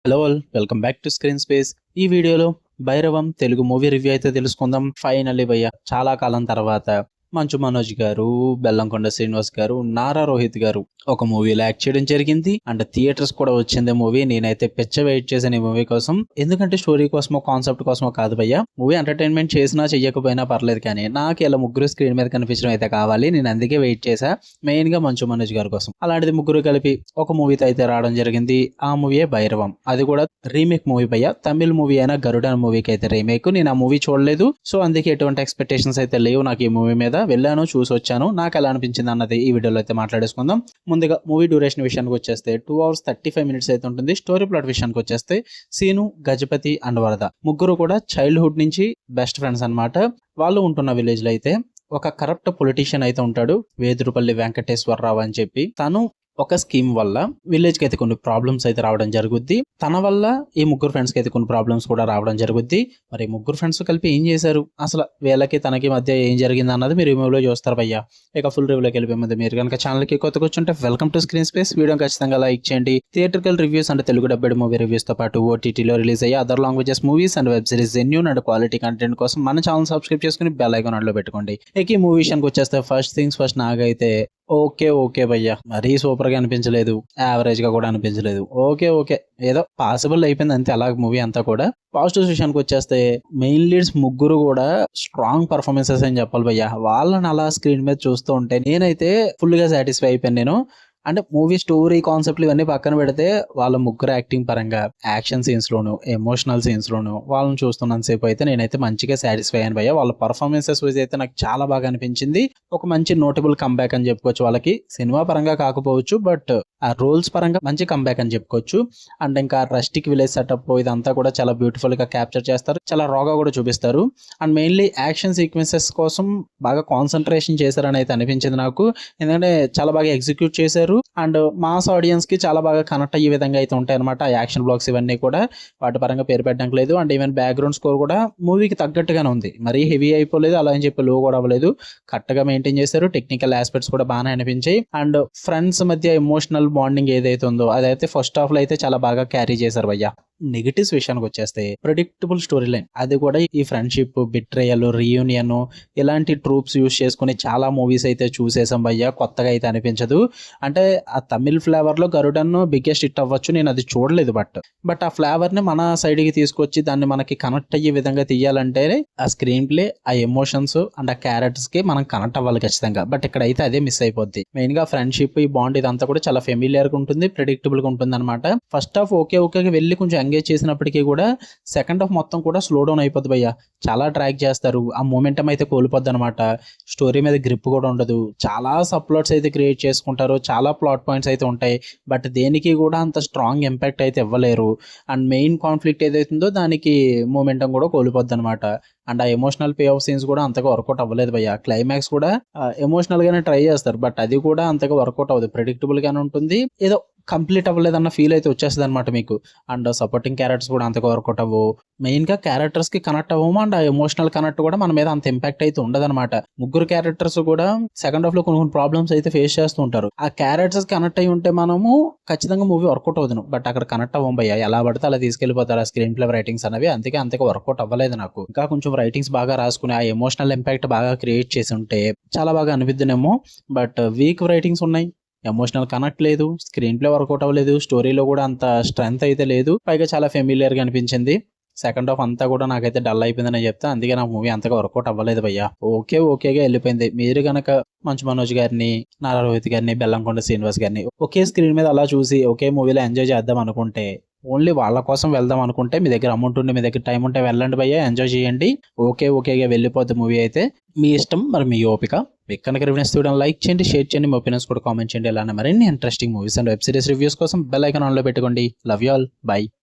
Hello all, welcome back to screen space. ఈ వీడియోలో Bhairavam Telugu movie review అయితే తెలుసుకుందాం. ఫైనల్లీ భయ్య చాలా కాలం తర్వాత మంచు మనోజ్ గారు, బెల్లంకొండ శ్రీనివాస్ గారు, నారా రోహిత్ గారు ఒక మూవీలో యాక్ట్ చేయడం జరిగింది. అండ్ థియేటర్స్ కూడా వచ్చింది మూవీ. నేనైతే పిచ్చ వెయిట్ చేశాను ఈ మూవీ కోసం. ఎందుకంటే స్టోరీ కోసమో కాన్సెప్ట్ కోసమో కాదు భయ్య, మూవీ ఎంటర్టైన్మెంట్ చేసినా చెయ్యకపోయినా పర్లేదు, కానీ నాకు ఇలా ముగ్గురు స్క్రీన్ మీద కనిపించడం అయితే కావాలి. నేను అందుకే వెయిట్ చేశా, మెయిన్ గా మంచు మనోజ్ గారి కోసం. అలాంటిది ముగ్గురు కలిపి ఒక మూవీతో అయితే రావడం జరిగింది. ఆ మూవీయే భైరవం. అది కూడా రీమేక్ మూవీ భయ్య. తమిళ్ మూవీ అయినా గరుడన్ మూవీకి అయితే రీమేక్. నేను ఆ మూవీ చూడలేదు, సో అందుకే ఎటువంటి ఎక్స్పెక్టేషన్స్ అయితే లేవు నాకు ఈ మూవీ మీద. వెళ్ళాను, చూసి వచ్చాను, నాకు ఎలా అనిపించింది అన్నది ఈ వీడియోలో అయితే మాట్లాడేసుకుందాం. ముందుగా మూవీ డ్యూరేషన్ విషయానికి వచ్చేస్తే 2 hours 35 minutes అయితే ఉంటుంది. స్టోరీ ప్లాట్ విషయానికి వచ్చేస్తే సీను, గజపతి అండ్ వరద ముగ్గురు కూడా చైల్డ్హుడ్ నుంచి బెస్ట్ ఫ్రెండ్స్ అన్నమాట. వాళ్ళు ఉంటున్న విలేజ్ లో అయితే ఒక కరప్ట్ పొలిటీషియన్ అయితే ఉంటాడు, వేదురుపల్లి వెంకటేశ్వరరావు అని చెప్పి. తను ఒక స్కీమ్ వల్ల విలేజ్ కి అయితే కొన్ని ప్రాబ్లమ్స్ అయితే రావడం జరుగుద్ది. తన వల్ల ఈ ముగ్గురు ఫ్రెండ్స్ కి అయితే కొన్ని ప్రాబ్లమ్స్ కూడా రావడం జరుగుద్ది. మరి ముగ్గురు ఫ్రెండ్స్ కలిపి ఏం చేశారు, అసలు వీళ్ళకి తనకి మధ్య ఏం జరిగింది అన్నది మీరు ఈ మూవీలో చూస్తారు భయ్యా. ఇక ఫుల్ రివ్యూలోకి వెళ్ళిపోయే ముందు మీరు కనుక ఛానల్ కి కొత్తగా వచ్చుంటే welcome to screen space. Video ఖచ్చితంగా లైక్ చేయండి. థియేట్రికల్ రివ్యూస్ అంటే తెలుగు డబ్బెడ్ మూవీ రివ్యూస్ తో పాటు ఓటీటీలో రిలీజ్ అయ్యే other languages movies and web series genuine and quality content కోసం మన ఛానల్ సబ్స్క్రైబ్ చేసుకుని బెల్ ఐకాన్ ఆన్ లో పెట్టుకోండి. ఇక ఈ మూవీ విషయానికి వచ్చేస్తే ఫస్ట్ థింగ్స్ ఫస్ట్, నాకైతే ఓకే భయ్యా, మరీ సూపర్ గా అనిపించలేదు, యావరేజ్ గా కూడా అనిపించలేదు. ఓకే ఏదో పాసిబుల్ అయిపోయింది అంతే. అలాగే మూవీ అంతా కూడా. పాజిటివ్స్ విషయానికి వచ్చేస్తే మెయిన్ లీడ్స్ ముగ్గురు కూడా స్ట్రాంగ్ పర్ఫార్మెన్సెస్ అని చెప్పాలి భయ్యా. వాళ్ళని అలా స్క్రీన్ మీద చూస్తూ ఉంటే నేనైతే ఫుల్ గా సాటిస్ఫై అయిపోయాను నేను. అంటే మూవీ స్టోరీ కాన్సెప్ట్లు ఇవన్నీ పక్కన పెడితే వాళ్ళ ముగ్గురు యాక్టింగ్ పరంగా, యాక్షన్ సీన్స్ లోను, ఎమోషనల్ సీన్స్ లోను వాళ్ళని చూస్తున్నంత సేపు అయితే నేనైతే మంచిగా సాటిస్ఫై అయ్యాను భయ్య. వాళ్ళ పర్ఫార్మెన్సెస్ వైజ్ అయితే నాకు చాలా బాగా అనిపించింది. ఒక మంచి నోటబుల్ కంబ్యాక్ అని చెప్పుకోవచ్చు వాళ్ళకి. సినిమా పరంగా కాకపోవచ్చు, బట్ ఆ రోల్స్ పరంగా మంచి కంబ్యాక్ అని చెప్పుకోవచ్చు. అండ్ ఇంకా రస్టిక్ విలేజ్ సెటప్ ఇదంతా కూడా చాలా బ్యూటిఫుల్ గా క్యాప్చర్ చేస్తారు, చాలా రాగా కూడా చూపిస్తారు. అండ్ మెయిన్లీ యాక్షన్ సీక్వెన్సెస్ కోసం బాగా కాన్సన్ట్రేషన్ చేశారని అయితే అనిపించింది నాకు. ఎందుకంటే చాలా బాగా ఎగ్జిక్యూట్ చేశారు. అండ్ మాస్ ఆడియన్స్ కి చాలా బాగా కనెక్ట్ అయ్యే విధంగా అయితే ఉంటాయి అనమాట ఆ యాక్షన్ బ్లాక్స్ ఇవన్నీ కూడా. వాటి పరంగా పేరు పెట్టడానికి లేదు. అండ్ ఈవెన్ బ్యాక్గ్రౌండ్ స్కోర్ కూడా మూవీకి తగ్గట్టుగానే ఉంది. మరీ హెవీ అయిపోలేదు, అలా అని చెప్పి లో కూడా అవ్వలేదు. కరెక్ట్ గా మెయింటైన్ చేశారు. టెక్నికల్ ఆస్పెక్ట్స్ కూడా బాగానే అనిపించాయి. అండ్ ఫ్రెండ్స్ మధ్య ఎమోషనల్ బాండింగ్ ఏదైతే ఉందో అదైతే ఫస్ట్ హాఫ్ లో అయితే చాలా బాగా క్యారీ చేశారు భయ్యా. నెగిటివ్స్ విషయానికి వచ్చేస్తే ప్రెడిక్టబుల్ స్టోరీ లైన్. అది కూడా ఈ ఫ్రెండ్షిప్, బిట్రేయల్, రీయూనియన్ ఇలాంటి ట్రూప్స్ యూస్ చేసుకుని చాలా మూవీస్ అయితే చూసేసాం భయ్యా. కొత్తగా అయితే అనిపించదు. అంటే ఆ తమిళ్ ఫ్లేవర్ లో గరుడన్ బిగ్గెస్ట్ హిట్ అవ్వచ్చు, నేను అది చూడలేదు. బట్ ఆ ఫ్లేవర్ ని మన సైడ్ కి తీసుకొచ్చి దాన్ని మనకి కనెక్ట్ అయ్యే విధంగా తీయాలంటే ఆ స్క్రీన్ ప్లే, ఆ ఎమోషన్స్ అండ్ ఆ క్యారెక్టర్స్ కి మనం కనెక్ట్ అవ్వాలి ఖచ్చితంగా. బట్ ఇక్కడ అయితే అదే మిస్ అయిపోద్ది. మెయిన్ గా ఫ్రెండ్షిప్, ఈ బాండ్ ఇదంతా కూడా చాలా ఫెమిలియర్ గా ఉంటుంది, ప్రెడిక్టబుల్ గా ఉంటుంది అనమాట. ఫస్ట్ హాఫ్ ఓకే వెళ్ళి కొంచెం ఎంగేజ్ చేసినప్పటికీ కూడా సెకండ్ హాఫ్ మొత్తం కూడా స్లో డౌన్ అయిపోద్ది భయ్య. చాలా ట్రాక్ చేస్తారు, ఆ మూమెంటం అయితే కోల్పోద్ది అనమాట. స్టోరీ మీద గ్రిప్ కూడా ఉండదు. చాలా సబ్ప్లాట్స్ అయితే క్రియేట్ చేసుకుంటారు, చాలా ప్లాట్ పాయింట్స్ అయితే ఉంటాయి, బట్ దేనికి కూడా అంత స్ట్రాంగ్ ఇంపాక్ట్ అయితే ఇవ్వలేరు. అండ్ మెయిన్ కాన్ఫ్లిక్ట్ ఏదైతుందో దానికి మూమెంటం కూడా కోల్పోద్ది అనమాట. అండ్ ఆ ఎమోషనల్ పే ఆఫ్ సీన్స్ కూడా అంతగా వర్కౌట్ అవ్వలేదు భయ్య. క్లైమాక్స్ కూడా ఎమోషనల్ గానే ట్రై చేస్తారు, బట్ అది కూడా అంతగా వర్కౌట్ అవ్వదు. ప్రెడిక్టబుల్ గానే ఉంటుంది, ఏదో కంప్లీట్ అవ్వలేదన్న ఫీల్ అయితే వచ్చేస్తుంది అనమాట మీకు. అండ్ సపోర్టింగ్ క్యారెక్టర్స్ కూడా అంతగా వర్కౌట్ అవ్వవు. మెయిన్ గా క్యారెక్టర్స్ కి కనెక్ట్ అవ్వము. అండ్ ఆ ఎమోషనల్ కనెక్ట్ కూడా మన మీద అంత ఇంపాక్ట్ అయితే ఉండదన్నమాట. ముగ్గురు క్యారెక్టర్స్ కూడా సెకండ్ హాఫ్ లో కొన్ని ప్రాబ్లమ్స్ అయితే ఫేస్ చేస్తూ ఉంటారు. ఆ క్యారెక్టర్స్ కనెక్ట్ అయి ఉంటే మనము ఖచ్చితంగా మూవీ వర్కౌట్ అవుతుంది. బట్ అక్కడ కనెక్ట్ అవ్వం భయ్య. ఎలా పడితే అలా తీసుకెళ్లిపోతారు ఆ స్క్రీన్ ప్లే రైటింగ్స్ అనేవి. అందుకే అంతగా వర్కౌట్ అవ్వలేదు నాకు. ఇంకా కొంచెం రైటింగ్స్ బాగా రాసుకుని ఆ ఎమోషనల్ ఇంపాక్ట్ బాగా క్రియేట్ చేసి ఉంటే చాలా బాగా అనిపిద్దునేమో. బట్ వీక్ రైటింగ్స్ ఉన్నాయి, ఎమోషనల్ కనెక్ట్ లేదు, స్క్రీన్ ప్లే వర్కౌట్ అవ్వలేదు, స్టోరీలో కూడా అంత స్ట్రెంత్ అయితే లేదు, పైగా చాలా ఫెమిలియర్ గా అనిపించింది. సెకండ్ హాఫ్ అంతా కూడా నాకైతే డల్ అయిపోయిందని చెప్తా. అందుకే నాకు మూవీ అంతగా వర్కౌట్ అవ్వలేదు భయ్య. ఓకేగా వెళ్ళిపోయింది. మీరు గనక మంచు మనోజ్ గారిని, నారా రోహిత్ గారిని, బెల్లంకొండ శ్రీనివాస్ గారిని ఒకే స్క్రీన్ మీద అలా చూసి ఒకే మూవీలో ఎంజాయ్ చేద్దాం అనుకుంటే, ఓన్లీ వాళ్ళ కోసం వెళ్దాం అనుకుంటే, మీ దగ్గర అమౌంట్ ఉండి మీ దగ్గర టైం ఉంటే వెళ్ళండి భయ్య, ఎంజాయ్ చేయండి. ఓకేగా వెళ్ళిపోద్ది మూవీ అయితే. మీ ఇష్టం, మరి మీ ఓపిక. మీకు కనుక రివ్యూస్ చూడడం లైక్ చేయండి, షేర్ చేయండి, మీ ఒపీనియన్స్ కూడా కామెంట్ చేయండి. ఇలానే మరిన్ని interesting movies and web series reviews కోసం బెల్ ఐకాన్ ఆన్ లో పెట్టుకోండి. Love you all, by.